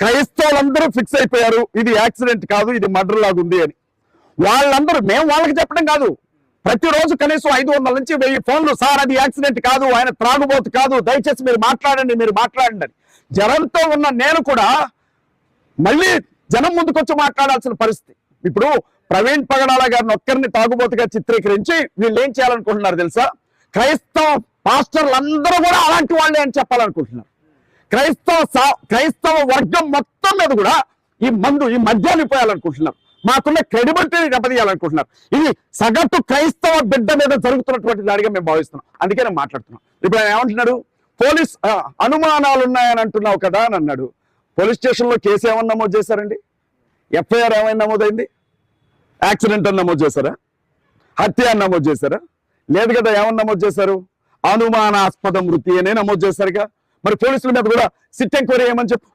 క్రైస్తవులందరూ fix అయిపోయారు ఇది accident కాదు, ఇది మర్డర్ లాగా ఉంది అని. వాళ్ళందరూ, మేము వాళ్ళకి చెప్పడం కాదు, ప్రతిరోజు కనీసం 500 నుంచి 1000 ఫోన్లు, సార్ అది యాక్సిడెంట్ కాదు, ఆయన త్రాగుబోతు కాదు, దయచేసి మీరు మాట్లాడండి అని. జనంతో ఉన్న నేను కూడా మళ్ళీ జనం ముందుకొచ్చి మాట్లాడాల్సిన పరిస్థితి. ఇప్పుడు ప్రవీణ్ పగడాల గారిని ఒక్కరిని తాగుబోతుగా చిత్రీకరించి వీళ్ళు ఏం చేయాలనుకుంటున్నారు తెలుసా? క్రైస్తవ పాస్టర్లు అందరూ కూడా అలాంటి వాళ్ళే అని చెప్పాలనుకుంటున్నారు. క్రైస్తవ వర్గం మొత్తం మీద కూడా ఈ మద్యాన్ని పోయాలనుకుంటున్నారు. మాకున్న క్రెడిబిలిటీని దెబ్బతీయాలనుకుంటున్నారు. ఇది సగటు క్రైస్తవ బిడ్డ మీద జరుగుతున్నటువంటి దాడిగా మేము భావిస్తున్నాం. అందుకే నేను మాట్లాడుతున్నాం. ఇప్పుడు ఆయన ఏమంటున్నాడు? పోలీస్ అనుమానాలు ఉన్నాయని అంటున్నావు కదా అని అన్నాడు. పోలీస్ స్టేషన్లో కేసు ఏమన్నా నమోదు చేశారండి? ఎఫ్ఐఆర్ ఏమైనా నమోదైంది? యాక్సిడెంట్ అని నమోదు చేశారా? హత్య అని నమోదు చేశారా? లేదు కదా. ఏమని నమోదు చేశారు? అనుమానాస్పద మృతి అనే నమోదు చేశారుగా. మరి పోలీసుల మీద కూడా సిట్ ఎంక్వైరీ ఏమని చెప్పు.